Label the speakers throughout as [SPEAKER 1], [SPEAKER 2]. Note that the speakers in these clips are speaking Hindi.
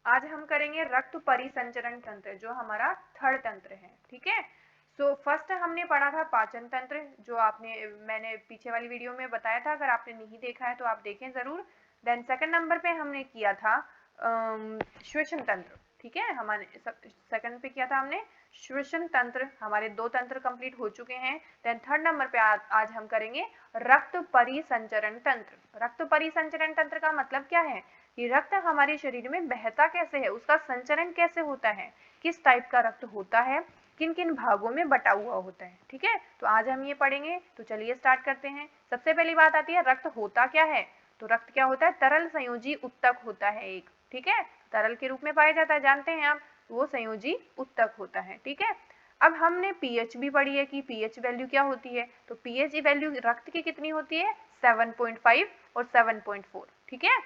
[SPEAKER 1] आज हम करेंगे रक्त परिसंचरण तंत्र, जो हमारा थर्ड तंत्र है। ठीक है, सो फर्स्ट हमने पढ़ा था पाचन तंत्र, जो मैंने पीछे वाली वीडियो में बताया था, अगर आपने नहीं देखा है तो आप देखें जरूर। देन सेकंड नंबर पे हमने किया था श्वसन तंत्र। ठीक है, हमारे सेकंड पे किया था हमने श्वसन तंत्र। हमारे 2 तंत्र कंप्लीट हो चुके हैं। देन थर्ड नंबर पे आज हम करेंगे रक्त परिसंचरण तंत्र। रक्त परिसंचरण तंत्र का मतलब क्या है कि रक्त हमारे शरीर में बहता कैसे है, उसका संचरण कैसे होता है, किस टाइप का रक्त होता है, किन किन भागों में बटा हुआ होता है। ठीक है, तो आज हम ये पढ़ेंगे। तो चलिए स्टार्ट करते हैं। सबसे पहली बात आती है रक्त होता क्या है। तो रक्त क्या होता है, तरल संयोजी उत्तक होता है एक। ठीक है, तरल के रूप में पाया जाता है, जानते हैं आप, वो संयोजी उत्तक होता है। ठीक है, अब हमने पीएच भी पढ़ी है कि पीएच वैल्यू क्या होती है। तो पीएच वैल्यू रक्त की कितनी होती है, 7.5 और 7.4। ठीक है,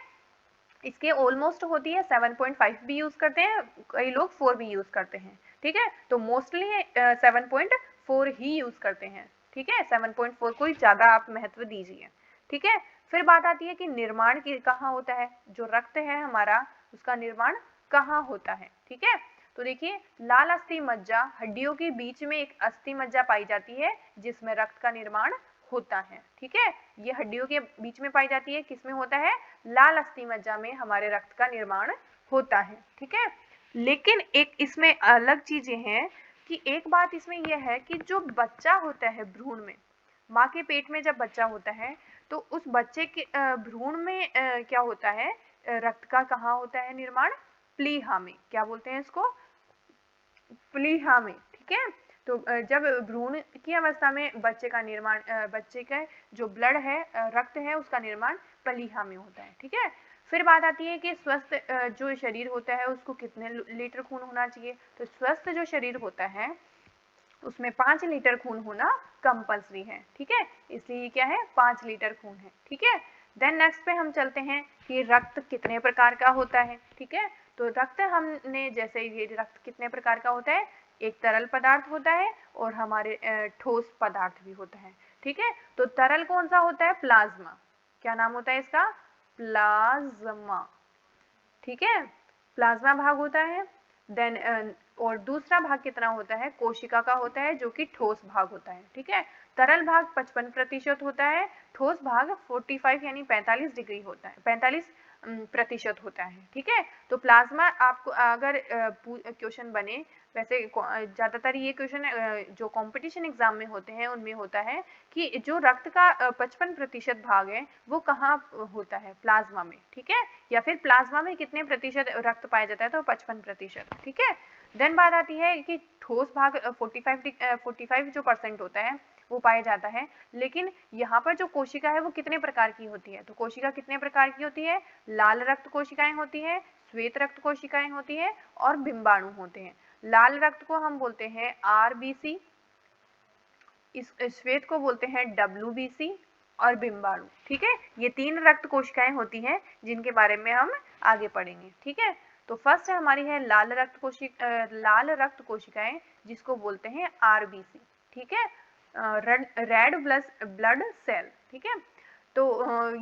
[SPEAKER 1] इसके ऑलमोस्ट होती है 7.5 भी यूज करते हैं, कई लोग 4 भी यूज करते हैं। ठीक है, तो मोस्टली 7.4 ही यूज करते हैं। ठीक है, 7.4 को ही ज्यादा आप महत्व दीजिए। ठीक है, फिर बात आती है कि निर्माण कहाँ होता है, जो रक्त है हमारा उसका निर्माण कहाँ होता है। ठीक है, तो देखिए लाल अस्थि मज्जा, हड्डियों के बीच में एक अस्थि मज्जा पाई जाती है जिसमें रक्त का निर्माण होता है। ठीक है, ये हड्डियों के बीच में पाई जाती है, किसमें होता है, लाल अस्थि मज्जा में हमारे रक्त का निर्माण होता है। ठीक है, लेकिन एक इसमें अलग चीजें हैं कि एक बात इसमें यह है कि जो बच्चा होता है भ्रूण में, माँ के पेट में जब बच्चा होता है तो उस बच्चे के भ्रूण में क्या होता है, रक्त का कहाँ होता है निर्माण, प्लीहा में। क्या बोलते हैं इसको, प्लीहा में। ठीक है, तो जब भ्रूण की अवस्था में बच्चे का निर्माण, बच्चे का जो ब्लड है, रक्त है, उसका निर्माण प्लीहा में होता है। ठीक है, फिर बात आती है कि स्वस्थ जो शरीर होता है उसको कितने लीटर खून होना चाहिए। तो स्वस्थ जो शरीर होता है उसमें 5 लीटर खून होना कंपल्सरी है। ठीक है, इसलिए क्या है, 5 लीटर खून है। ठीक है, देन नेक्स्ट पे हम चलते हैं कि रक्त कितने प्रकार का होता है। ठीक है, तो रक्त हमने जैसे ये रक्त कितने प्रकार का होता है, एक तरल पदार्थ होता है और हमारे ठोस पदार्थ भी होता है। ठीक है, तो तरल कौन सा होता है, प्लाज्मा। क्या नाम होता है इसका, प्लाज्मा। ठीक है, प्लाज्मा भाग होता है। देन और दूसरा भाग कितना होता है, कोशिका का होता है, जो कि ठोस भाग होता है। ठीक है, तरल भाग 55% होता है, ठोस भाग 45 यानी 45 डिग्री होता है, 45% होता है। ठीक है, तो प्लाज्मा आपको अगर क्वेश्चन बने, वैसे ज्यादातर ये क्वेश्चन जो कंपटीशन एग्जाम में होते हैं उनमें होता है कि जो रक्त का 55% भाग है वो कहाँ होता है, प्लाज्मा में। ठीक है, या फिर प्लाज्मा में कितने प्रतिशत रक्त पाया जाता है, तो 55%। ठीक है, देन बात आती है कि ठोस भाग 45 जो परसेंट होता है वो पाया जाता है। लेकिन यहाँ पर जो कोशिका है वो कितने प्रकार की होती है, तो कोशिका कितने प्रकार की होती है, लाल रक्त कोशिकाएं होती है, श्वेत रक्त कोशिकाएं होती है और बिंबाणु होते हैं। लाल रक्त को हम बोलते हैं आरबीसी, इस श्वेत को बोलते हैं डब्ल्यूबीसी और बिंबाणु। ठीक है, ये 3 रक्त कोशिकाएं होती हैं जिनके बारे में हम आगे पढ़ेंगे। ठीक है, तो फर्स्ट हमारी है लाल रक्त कोशिकाएं, जिसको बोलते हैं आरबीसी। ठीक है, रेड ब्लड सेल। ठीक है, तो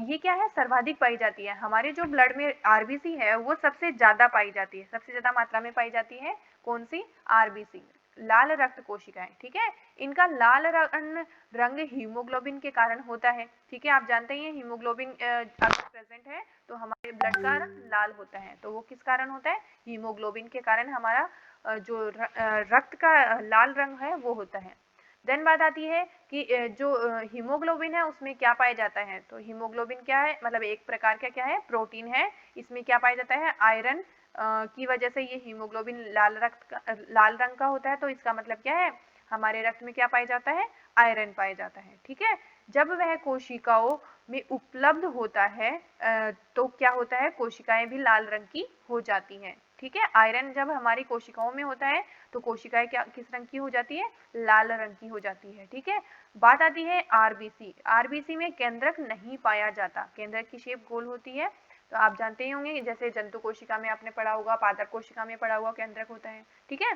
[SPEAKER 1] ये क्या है, सर्वाधिक पाई जाती है हमारे जो ब्लड में, आरबीसी है वो सबसे ज्यादा पाई जाती है, सबसे ज्यादा मात्रा में पाई जाती है। कौन सी, आरबीसी, लाल रक्त कोशिकाएं। ठीक है, इनका लाल रंग हीमोग्लोबिन के कारण होता है। ठीक है, आप जानते हैं हीमोग्लोबिन अगर प्रेजेंट है तो हमारे ब्लड का रंग लाल होता है, तो वो किस कारण होता है, हीमोग्लोबिन के कारण हमारा जो रक्त का लाल रंग है वो होता है। देन बात आती है कि जो हीमोग्लोबिन है उसमें क्या पाया जाता है, तो हीमोग्लोबिन क्या है, मतलब एक प्रकार का क्या है, प्रोटीन है। इसमें क्या पाया जाता है, आयरन की वजह से ये हीमोग्लोबिन लाल रंग का होता है। तो इसका मतलब क्या है, हमारे रक्त में क्या पाया जाता है, आयरन पाया जाता है। ठीक है, जब वह कोशिकाओं में उपलब्ध होता है तो क्या होता है, कोशिकाएं भी लाल रंग की हो जाती हैं। ठीक है, आयरन जब हमारी कोशिकाओं में होता है तो कोशिकाएं क्या किस रंग की हो जाती है, लाल रंग की हो जाती है। ठीक है, बात आती है आरबीसी। आरबीसी में केंद्रक नहीं पाया जाता, केंद्रक की शेप गोल होती है। तो आप जानते ही होंगे, जैसे जंतु कोशिका में आपने पढ़ा होगा, पादप कोशिका में पढ़ा हुआ केंद्रक होता है। ठीक है,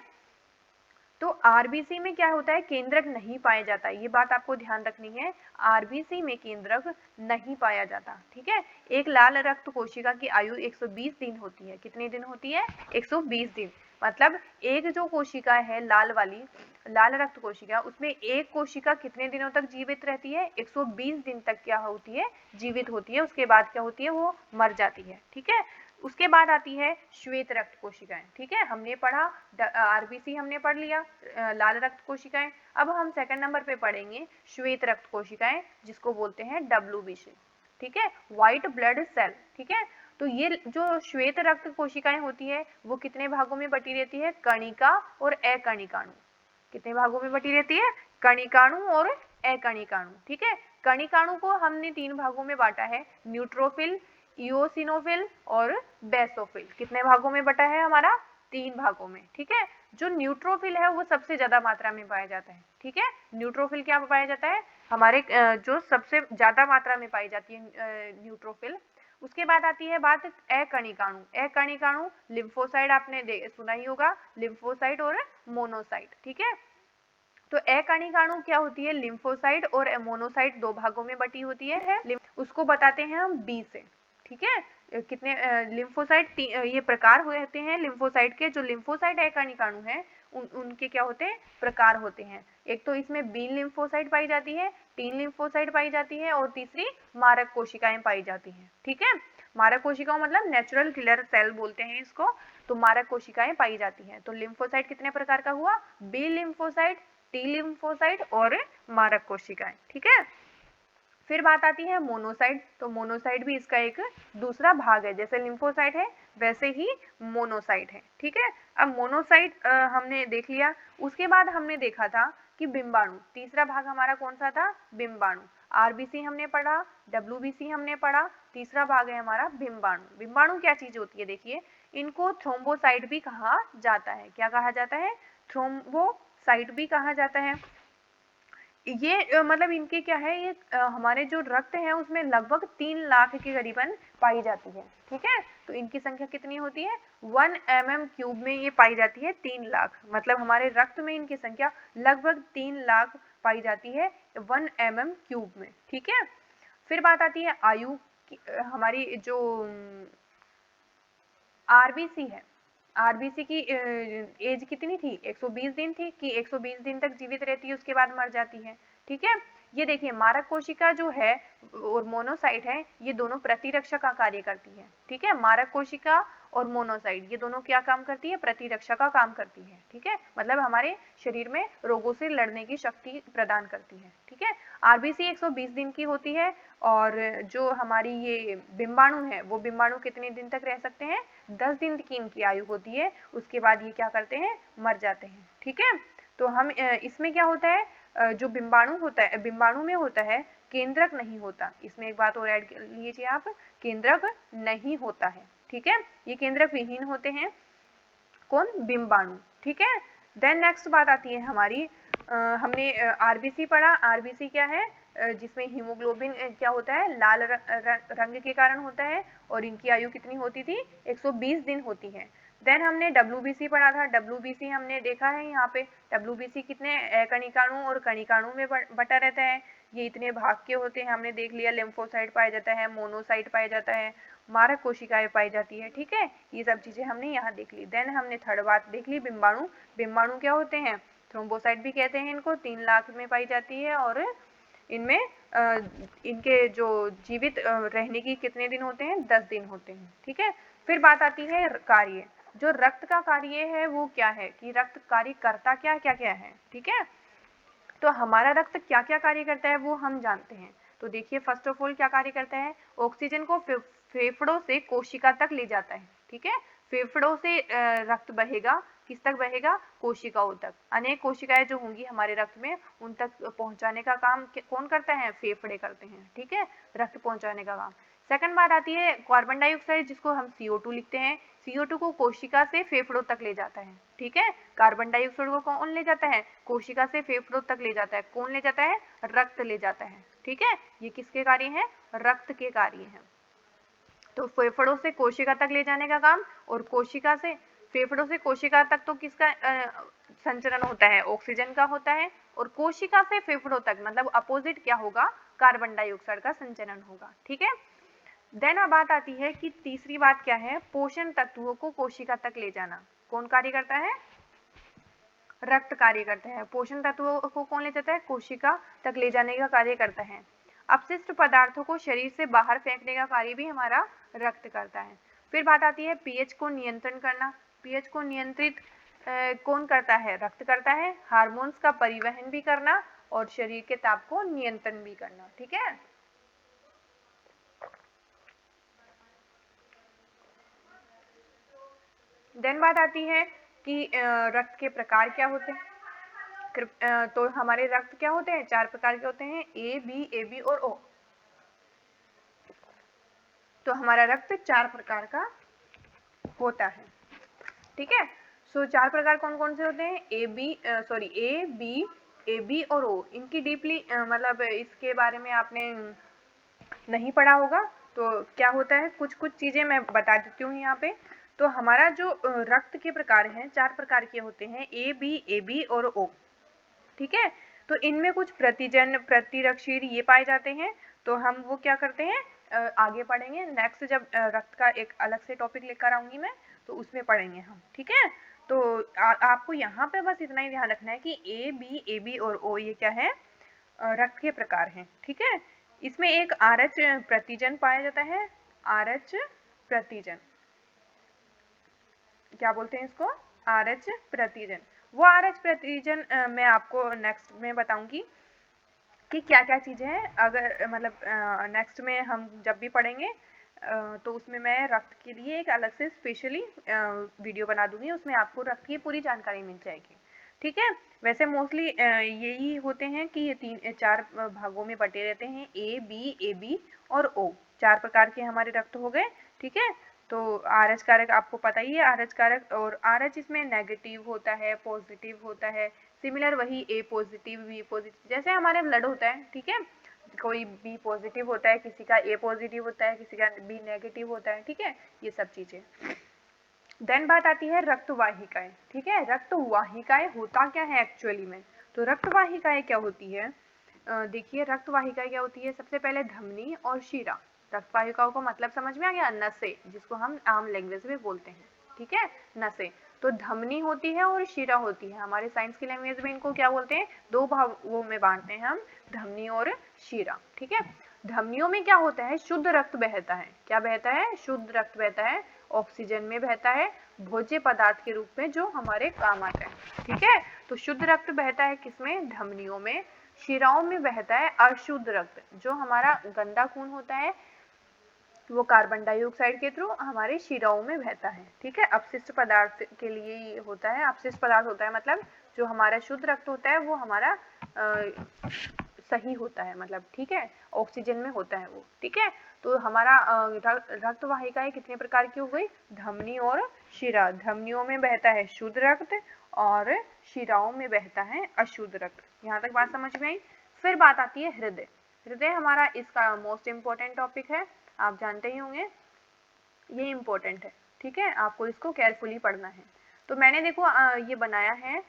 [SPEAKER 1] तो आरबीसी में क्या होता है, केंद्रक नहीं पाया जाता, ये बात आपको ध्यान रखनी है, आरबीसी में केंद्रक नहीं पाया जाता। ठीक है, एक लाल रक्त कोशिका की आयु 120 दिन होती है। कितने दिन होती है? 120 दिन। मतलब एक जो कोशिका है लाल वाली, लाल रक्त कोशिका, उसमें एक कोशिका कितने दिनों तक जीवित रहती है? 120 दिन तक क्या होती है? जीवित होती है। उसके बाद क्या होती है? वो मर जाती है। ठीक है। उसके बाद आती है श्वेत रक्त कोशिकाएं। ठीक है, हमने पढ़ा आरबीसी हमने पढ़ लिया, लाल रक्त कोशिकाएं। अब हम सेकंड नंबर पे पढ़ेंगे श्वेत रक्त कोशिकाएं, जिसको बोलते हैं डब्ल्यूबीसी। ठीक है, व्हाइट ब्लड सेल। ठीक है, तो ये जो श्वेत रक्त कोशिकाएं होती है वो कितने भागों में बटी रहती है? कणिका और अकणिकाणु। कितने भागों में बटी रहती है? कणिकाणु और अकणिकाणु। ठीक है, कणिकाणु को हमने 3 भागों में बांटा है, न्यूट्रोफिल, इओसिनोफिल और बेसोफिल। कितने भागों में बटा है हमारा? 3 भागों में। ठीक है, जो न्यूट्रोफिल है वो सबसे ज्यादा मात्रा में पाया जाता है। ठीक है, न्यूट्रोफिल क्या पाया जाता है? हमारे जो सबसे ज्यादा मात्रा में पाई जाती है न्यूट्रोफिल। उसके बाद आती है बात अकणिकाणु। अकणिकाणु लिम्फोसाइट आपने सुना ही होगा, लिम्फोसाइट और मोनोसाइट। ठीक है, तो अकणिकाणु क्या होती है? लिम्फोसाइट और मोनोसाइट 2 भागों में बटी होती है। उसको बताते हैं हम बी से। ठीक है, कितने लिम्फोसाइट ये प्रकार होते हैं लिम्फोसाइट के। जो लिम्फोसाइट अकणिकाणु है उनके क्या होते हैं? प्रकार होते हैं। एक तो इसमें बी लिम्फोसाइट पाई जाती है, टी लिम्फोसाइट पाई जाती है और तीसरी मारक कोशिकाएं पाई जाती हैं। ठीक है, मारक कोशिकाओं मतलब नेचुरल किलर सेल बोलते हैं इसको। तो मारक कोशिकाएं पाई जाती हैं। तो लिम्फोसाइट कितने प्रकार का हुआ? बी लिम्फोसाइट, टी लिम्फोसाइट और मारक कोशिकाएं। ठीक है, फिर बात आती है मोनोसाइट। तो मोनोसाइट भी इसका एक दूसरा भाग है, जैसे लिम्फोसाइट है वैसे ही मोनोसाइट है। ठीक है, अब मोनोसाइट हमने देख लिया। उसके बाद हमने देखा था कि बिंबाणु, तीसरा भाग हमारा कौन सा था? बिंबाणु। आरबीसी हमने पढ़ा, डब्ल्यूबीसी हमने पढ़ा, तीसरा भाग है हमारा बिंबाणु। बिंबाणु क्या चीज होती है? देखिए, इनको थ्रोम्बोसाइट भी कहा जाता है। क्या कहा जाता है? थ्रोम्बोसाइट भी कहा जाता है। ये मतलब इनके क्या है, ये हमारे जो रक्त है उसमें लगभग 3 लाख के करीबन पाई जाती है। ठीक है, तो इनकी संख्या कितनी होती है? 1 mm³ में ये पाई जाती है 3 लाख। मतलब हमारे रक्त में इनकी संख्या लगभग 3 लाख पाई जाती है 1 mm³ में। ठीक है, फिर बात आती है आयु की। हमारी जो आरबीसी है, आरबीसी की एज कितनी थी? 120 दिन थी कि 120 दिन तक जीवित रहती है, उसके बाद मर जाती है। ठीक है, ये देखिए मारक कोशिका जो है और मोनोसाइट है, ये दोनों प्रतिरक्षा का कार्य करती है। ठीक है, मारक कोशिका और मोनोसाइट ये दोनों क्या काम करती है? प्रतिरक्षा का काम करती है। ठीक है, मतलब हमारे शरीर में रोगों से लड़ने की शक्ति प्रदान करती है। ठीक है, आरबीसी 120 दिन की होती है और जो हमारी ये बिंबाणु है वो बिंबाणु कितने दिन तक रह सकते हैं? 10 दिन की इनकी आयु होती है। उसके बाद ये क्या करते हैं? मर जाते हैं। ठीक है, तो हम इसमें क्या होता है, जो बिंबाणु होता है, बिंबाणु में होता है केंद्रक नहीं होता। इसमें एक बात और ऐड कर लीजिए आप, केंद्रक नहीं होता है। ठीक है, ये केंद्रक विहीन होते हैं। कौन? बिंबाणु। ठीक है, देन नेक्स्ट बात आती है हमारी, हमने आरबीसी पढ़ा। आरबीसी क्या है? जिसमें हीमोग्लोबिन क्या होता है? लाल रंग के कारण होता है और इनकी आयु कितनी होती थी? 120 दिन होती है। देन हमने डब्ल्यूबीसी पढ़ा था। डब्ल्यूबीसी हमने देखा है यहाँ पे, डब्ल्यूबीसी कितने अकणिकाणु और कणिकाणु में बटा रहता है। ये इतने भाग के होते हैं, हमने देख लिया। लिम्फोसाइट पाया जाता है, मोनोसाइट पाया जाता है, मारक कोशिकाएं पाई जाती है। ठीक है, ये सब चीजें हमने यहाँ देख ली। देन हमने थर्ड बात देख ली, बिंबाणु। बिंबाणु क्या होते हैं? थ्रोम्बोसाइट भी कहते हैं इनको, 3 लाख में पाई जाती है और इनमें इनके जो जीवित रहने की कितने दिन होते हैं? 10 दिन होते हैं। ठीक है, फिर बात आती है कार्य। जो रक्त का कार्य है वो क्या है, कि रक्त कार्य करता क्या क्या है। ठीक है, तो हमारा रक्त क्या क्या कार्य करता है वो हम जानते हैं। तो देखिए, फर्स्ट ऑफ ऑल क्या कार्य करता है? ऑक्सीजन को फेफड़ों से कोशिका तक ले जाता है। ठीक है, फेफड़ों से रक्त बहेगा, किस तक बहेगा? कोशिकाओं तक। अनेक कोशिकाएं जो होंगी हमारे रक्त में उन तक पहुंचाने का काम कौन करता है? फेफड़े करते हैं। ठीक है, रक्त पहुंचाने का काम। सेकंड बात आती है कार्बन डाइऑक्साइड, जिसको हम CO2 लिखते हैं। CO2 को कोशिका से फेफड़ों तक ले जाता है। ठीक है, कार्बन डाइऑक्साइड को कौन ले जाता है? कोशिका से फेफड़ों तक ले जाता है। कौन ले जाता है? रक्त ले जाता है। ठीक है, ये किसके कार्य हैं? रक्त के कार्य हैं। तो फेफड़ों से कोशिका तक ले जाने का काम, और कोशिका से फेफड़ों से कोशिका तक तो किसका संचरण होता है? ऑक्सीजन का होता है। और कोशिका से फेफड़ों तक मतलब अपोजिट क्या होगा? कार्बन डाइऑक्साइड का संचरण होगा। ठीक है, देन अब बात आती है कि तीसरी बात क्या है, पोषण तत्वों को कोशिका तक ले जाना। कौन कार्य करता है? रक्त कार्य करता है। पोषण तत्वों को कौन ले जाता है? कोशिका तक ले जाने का कार्य करता है। अपशिष्ट पदार्थों को शरीर से बाहर फेंकने का कार्य भी हमारा रक्त करता है। फिर बात आती है पीएच को नियंत्रण करना। पीएच को नियंत्रित कौन करता है? रक्त करता है। हार्मोन्स का परिवहन भी करना और शरीर के ताप को नियंत्रण भी करना। ठीक है, देन बात आती है कि रक्त के प्रकार क्या होते हैं। तो हमारे रक्त क्या होते हैं? 4 प्रकार के होते हैं, ए बी और ओ। तो हमारा रक्त 4 प्रकार का होता है। ठीक है, सो 4 प्रकार कौन कौन से होते हैं? ए बी और ओ। इनकी डीपली मतलब इसके बारे में आपने नहीं पढ़ा होगा, तो क्या होता है, कुछ कुछ चीजें मैं बता देती हूँ यहाँ पे। तो हमारा जो रक्त के प्रकार हैं 4 प्रकार के होते हैं, ए बी और ओ। ठीक है, तो इनमें कुछ प्रतिजन प्रतिरक्षीर ये पाए जाते हैं। तो हम वो क्या करते हैं, आगे पढ़ेंगे। नेक्स्ट जब रक्त का एक अलग से टॉपिक लेकर आऊंगी मैं, तो उसमें पढ़ेंगे हम। ठीक है, तो आपको यहाँ पे बस इतना ही ध्यान रखना है कि ए बी और ओ ये क्या है, रक्त के प्रकार हैं। ठीक है, इसमें एक आरएच प्रतिजन पाया जाता है। आरएच प्रतिजन, क्या बोलते हैं इसको? आरएच प्रतिजन। वो आरएच प्रतिजन मैं आपको नेक्स्ट में बताऊंगी कि क्या क्या चीजें हैं। अगर मतलब नेक्स्ट में हम जब भी पढ़ेंगे तो उसमें मैं रक्त के लिए एक अलग से स्पेशली वीडियो बना दूंगी, उसमें आपको रक्त की पूरी जानकारी मिल जाएगी। ठीक है, वैसे मोस्टली यही होते हैं कि ये 4 भागों में बटे रहते हैं, ए बी और ओ। 4 प्रकार के हमारे रक्त हो गए। ठीक है, तो आरएच कारक आपको पता ही है, आरएच कारक। और आरएच इसमें नेगेटिव होता है, पॉजिटिव होता है, सिमिलर वही ए पॉजिटिव बी पॉजिटिव जैसे हमारे ब्लड होता है। ठीक है, कोई बी पॉजिटिव होता है, किसी का ए पॉजिटिव होता है, किसी का बी नेगेटिव होता है। ठीक है, ये सब चीजें। देन बात आती है रक्त वाहिकाएं। ठीक है, रक्त वाहिकाएं होता क्या है एक्चुअली में? तो रक्त वाहिकाएं क्या होती है, देखिए रक्त वाहिकाएं क्या होती है। सबसे पहले धमनी और शिरा। रक्त वाहिकाओं का मतलब समझ में आ गया? नसें, जिसको हम आम लैंग्वेज में बोलते हैं। ठीक है, नसें। तो धमनी होती है और शिरा होती है। हमारे साइंस की लैंग्वेज में इनको क्या बोलते हैं? 2 भागों में बांटते हैं हम, धमनी और शिरा। ठीक है, धमनियों में क्या होता है? शुद्ध रक्त बहता है। क्या बहता है? शुद्ध रक्त बहता है, ऑक्सीजन में बहता है, भोज्य पदार्थ के रूप में जो हमारे काम आता है। ठीक है, तो शुद्ध रक्त बहता है किसमें? धमनियों में। शिराओं में बहता है अशुद्ध रक्त, जो हमारा गंदा खून होता है वो कार्बन डाइऑक्साइड के थ्रू हमारे शिराओं में बहता है। ठीक है, अपशिष्ट पदार्थ के लिए ही होता है। अपशिष्ट पदार्थ होता है मतलब जो हमारा शुद्ध रक्त होता है वो हमारा सही होता है, मतलब ठीक है, ऑक्सीजन में होता है वो। ठीक है, तो हमारा रक्त वाहिकाएं कितने प्रकार की हो गई? धमनी और शिरा। धमनियों में बहता है शुद्ध रक्त और शिराओं में बहता है अशुद्ध रक्त। यहाँ तक बात समझ में आई? फिर बात आती है हृदय। हृदय हमारा इसका मोस्ट इम्पोर्टेंट टॉपिक है, आप जानते ही होंगे, ये इम्पोर्टेंट है। ठीक है, आपको इसको केयरफुली पढ़ना है। तो मैंने देखो ये बनाया है,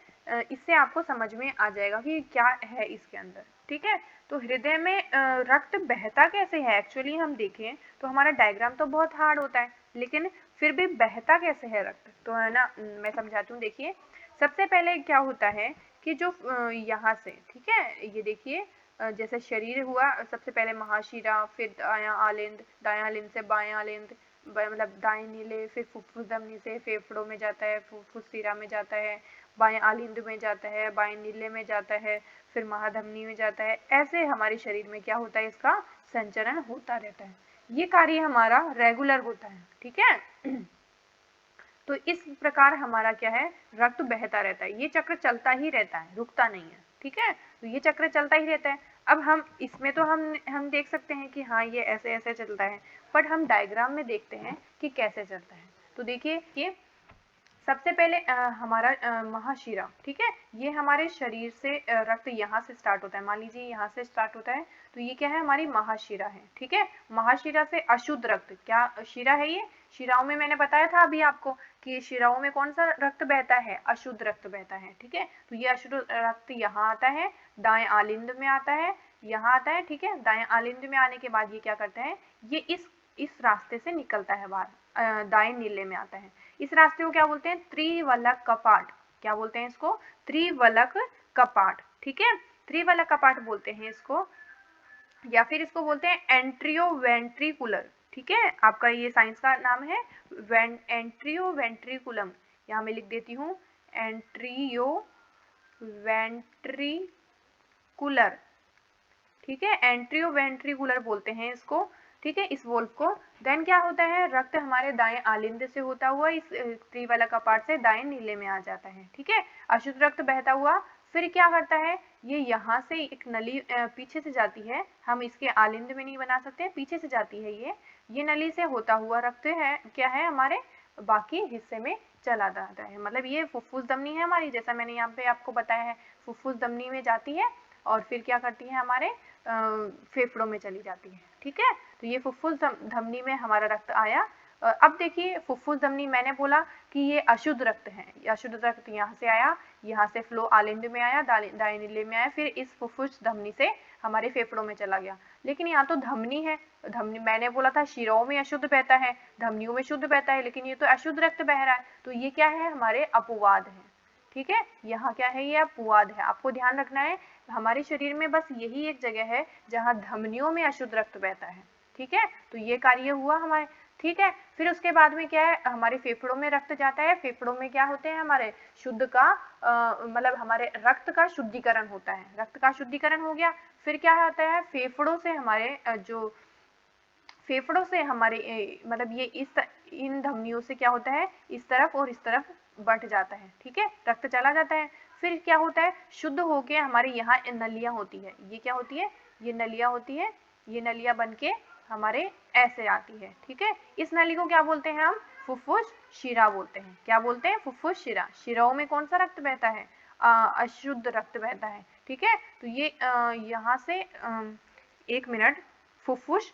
[SPEAKER 1] इससे आपको समझ में आ जाएगा कि क्या है इसके अंदर। ठीक है, तो हृदय में रक्त बहता कैसे है एक्चुअली हम देखें तो हमारा डायग्राम तो बहुत हार्ड होता है, लेकिन फिर भी बहता कैसे है रक्त, तो है ना, मैं समझाती हूँ। देखिए, सबसे पहले क्या होता है कि जो यहाँ से, ठीक है, ये देखिए जैसे शरीर हुआ, सबसे पहले महाशिरा, फिर दायां आलिंद, दायां आलिंद से बायां आलिंद, मतलब दाएं नीले, फिर फुफ्फुस धमनी से फेफड़ों में जाता है, फुफ्फुस शिरा में जाता है, बाएं आलिंद में जाता है, बाएं नीले में जाता है, फिर महाधमनी में जाता है। ऐसे हमारे शरीर में क्या होता है, इसका संचरण होता रहता है। ये कार्य हमारा रेगुलर होता है। ठीक है, तो इस प्रकार हमारा क्या है, रक्त बहता रहता है। ये चक्र चलता ही रहता है, रुकता नहीं है। ठीक है, तो ये चक्र चलता ही रहता है। अब हम इसमें तो हम देख सकते हैं कि हाँ ये ऐसे ऐसे चलता है, बट हम डायग्राम में देखते हैं कि कैसे चलता है। तो देखिए कि सबसे पहले हमारा महाशिरा, ठीक है, ये हमारे शरीर से रक्त यहाँ से स्टार्ट होता है। मान लीजिए यहाँ से स्टार्ट होता है, तो ये क्या है, हमारी महाशिरा है। ठीक है, महाशिरा से अशुद्ध रक्त, क्या शिरा है ये? शिराओं में मैंने बताया था अभी आपको कि शिराओं में कौन सा रक्त बहता है? अशुद्ध रक्त बहता है। ठीक है, तो ये अशुद्ध रक्त यहाँ आता है, दाएं आलिंद में आता है, यहाँ आता है। ठीक है, दाएं आलिंद में आने के बाद ये क्या करता है, ये इस इस रास्ते से निकलता है बाहर, दाएं नीले में आता है। इस रास्ते को क्या बोलते हैं? त्रिवलक कपाट। क्या बोलते हैं इसको? त्रिवलक कपाट। ठीक है, त्रिवलक कपाट बोलते हैं इसको, या फिर इसको बोलते हैं एंट्रियोवेंट्रिकुलर। ठीक है, आपका ये साइंस का नाम है एंट्रियोवेंट्रिकुलम। यहाँ मैं लिख देती हूँ एंट्रियोवेंट्रिकुलर। ठीक है, एंट्रियोवेंट्रिकुलर बोलते हैं इसको। ठीक है, इस वोल्व को। देन क्या होता है, रक्त हमारे दाएं आलिंद से होता हुआ इस त्रिवलक कपाट से दाएं नीले में आ जाता है। ठीक है, अशुद्ध रक्त बहता हुआ फिर क्या करता है, ये यहाँ से एक नली पीछे से जाती है, हम इसके आलिंद में नहीं बना सकते, पीछे से जाती है ये नली से होता हुआ रक्त है क्या है हमारे बाकी हिस्से में चला जाता है। मतलब ये फुफ्फुस धमनी है हमारी, जैसा मैंने यहाँ पे आपको बताया है, फुफ्फुस धमनी में जाती है और फिर क्या करती है हमारे फेफड़ों में चली जाती है। ठीक है, तो ये फुफ्फुस धमनी में हमारा रक्त आया। अब देखिए फुफ्फुस धमनी, मैंने बोला कि ये अशुद्ध रक्त है, अशुद्ध रक्त यहाँ से आया, यहाँ से फ्लो आलिंद में आया, दाएं नीले में आया, फिर इस फुफ्फुस धमनी से हमारे फेफड़ों में चला गया। लेकिन यहाँ तो धमनी है, धमनी मैंने बोला था शिराओं में अशुद्ध बहता है, धमनियों में शुद्ध बहता है, लेकिन ये तो अशुद्ध रक्त बह रहा है, तो ये क्या है, हमारे अपवाद है। ठीक है, यहाँ क्या है, ये अपवाद है। आपको ध्यान रखना है हमारे शरीर में बस यही एक जगह है जहाँ धमनियों में अशुद्ध रक्त बहता है। ठीक है, तो ये कार्य हुआ हमारे। ठीक है, फिर उसके बाद में क्या है, हमारे फेफड़ों में रक्त जाता है, फेफड़ों में क्या होते हैं हमारे शुद्ध का मतलब हमारे रक्त का शुद्धिकरण होता है, रक्त का शुद्धिकरण हो गया। फिर क्या होता है, फेफड़ों से हमारे जो फेफड़ों से हमारे मतलब ये इन धमनियों से क्या होता है, इस तरफ और इस तरफ बढ़ जाता है। ठीक है, रक्त चला जाता है। फिर क्या होता है, शुद्ध होके हमारे यहाँ नलियाँ होती है, ये क्या होती है, ये नलियाँ होती है, ये नलियाँ बन के हमारे ऐसे आती है। ठीक है, इस नली को क्या बोलते हैं हम, फुफ्फुस शिरा बोलते हैं। क्या बोलते हैं, फुफ्फुस शिरा। शिराओं में कौन सा रक्त बहता है, अशुद्ध रक्त बहता है। ठीक है, तो ये यहाँ से 1 मिनट, फुफ्फुस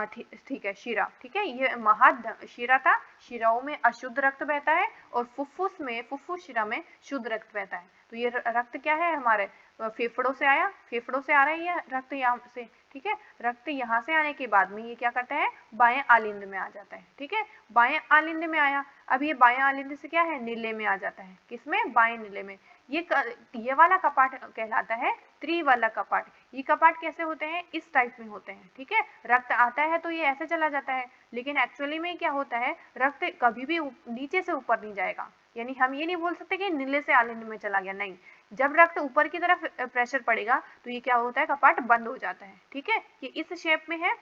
[SPEAKER 1] ठीक है, शिरा। ठीक है, ये शिरा था, शिराओं में अशुद्ध रक्त बहता है और फुफ्फुस शिरा में शुद्ध रक्त बहता है। तो ये रक्त क्या है हमारे फेफड़ों से आया, फेफड़ों से आ रहा है ये रक्त यहाँ से। ठीक है, रक्त यहाँ से आने के बाद में ये क्या करता है, बाएं आलिंद में आ जाता है। ठीक है, बाएं आलिंद में आया, अब ये बाएं आलिंद से क्या है, नीले में आ जाता है। किसमें, बाएं नीले में। ये वाला कपाट कहलाता है त्रिवलक कपाट। ये कपाट कैसे होते हैं, इस टाइप में होते हैं। ठीक है, रक्त आता है तो ये ऐसे चला जाता है, लेकिन एक्चुअली में क्या होता है, रक्त कभी भी नीचे से ऊपर नहीं जाएगा। यानी हम ये नहीं बोल सकते कि नीले से आलिंद में चला गया, नहीं, जब रक्त ऊपर की तरफ प्रेशर पड़ेगा तो ये क्या होता है, कपाट बंद हो जाता है। ठीक है, ये इस शेप में है।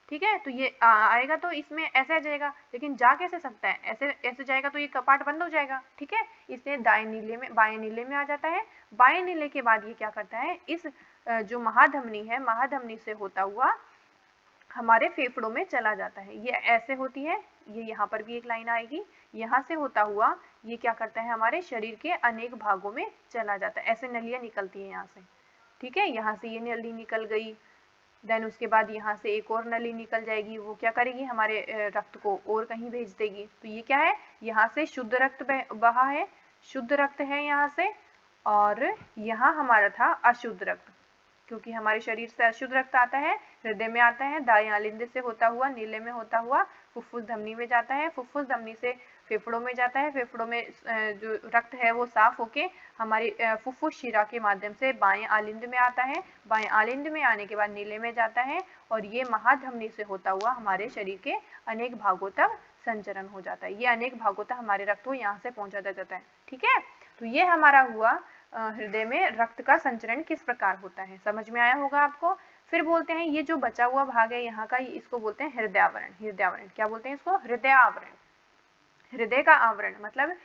[SPEAKER 1] ठीक है, तो ये आएगा तो इसमें ऐसे आ जाएगा, लेकिन जा कैसे सकता है, ऐसे ऐसे जाएगा तो ये कपाट बंद हो जाएगा। ठीक है, इसलिए दाएं नीले में, बाएं नीले में आ जाता है। बाएं नीले के बाद ये क्या करता है, इस जो महाधमनी है, महाधमनी से होता हुआ हमारे फेफड़ों में चला जाता है। ये ऐसे होती है, ये यहाँ पर भी एक लाइन आएगी, यहाँ से होता हुआ ये क्या करता है, हमारे शरीर के अनेक भागों में चला जाता है। ऐसे नलियाँ निकलती हैं यहाँ से। ठीक है, यहाँ से ये नली निकल गई, देन उसके बाद यहाँ से एक और नली निकल जाएगी, वो क्या करेगी, हमारे रक्त को और कहीं भेज देगी। तो ये क्या है, यहाँ से शुद्ध रक्त बहा है, शुद्ध रक्त है यहाँ से, और यहाँ हमारा था अशुद्ध रक्त, क्योंकि हमारे शरीर से अशुद्ध रक्त आता है, हृदय में आता है, दाएं आलिंद से होता हुआ, नीले में होता हुआ फुफ्फुस धमनी में जाता है, फुफ्फुस धमनी से फेफड़ों में जाता है, फेफड़ों में जो रक्त है वो साफ होके हमारी फुफ्फुस शिरा के माध्यम से बाएं आलिंद में आता है, बाएं आलिंद में आने के बाद नीले में जाता है, और ये महाधमनी से होता हुआ हमारे शरीर के अनेक भागों तक संचरण हो जाता है। ये अनेक भागों तक हमारे रक्त को यहाँ से पहुँचाया जाता है। ठीक है, तो ये हमारा हुआ हृदय में रक्त का संचरण किस प्रकार होता है, समझ में आया होगा आपको। फिर बोलते हैं ये जो बचा हुआ भाग है यहाँ का, इसको बोलते हैं हृदयावरण। हृदयावरण क्या बोलते हैं इसको, हृदय आवरण। हृदय का आवरण मतलब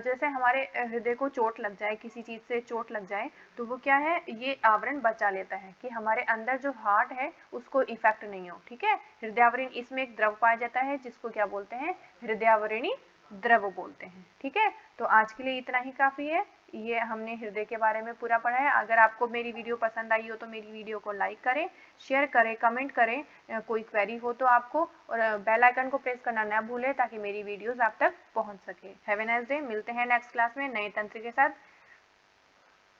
[SPEAKER 1] जैसे हमारे हृदय को चोट लग जाए, किसी चीज से चोट लग जाए, तो वो क्या है, ये आवरण बचा लेता है कि हमारे अंदर जो हार्ट है उसको इफेक्ट नहीं हो। ठीक है, हृदयावरण, इसमें एक द्रव पाया जाता है जिसको क्या बोलते हैं, हृदयावरणी द्रव बोलते हैं। ठीक है, तो आज के लिए इतना ही काफी है। ये हमने हृदय के बारे में पूरा पढ़ा है। अगर आपको मेरी वीडियो पसंद आई हो तो मेरी वीडियो को लाइक करें, शेयर करें, कमेंट करें, कोई क्वेरी हो तो आपको, और बेल आइकन को प्रेस करना ना भूलें ताकि मेरी वीडियोस आप तक पहुंच सके। Have a nice day. मिलते हैं नेक्स्ट क्लास में नए तंत्र के साथ।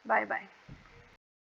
[SPEAKER 1] Bye bye.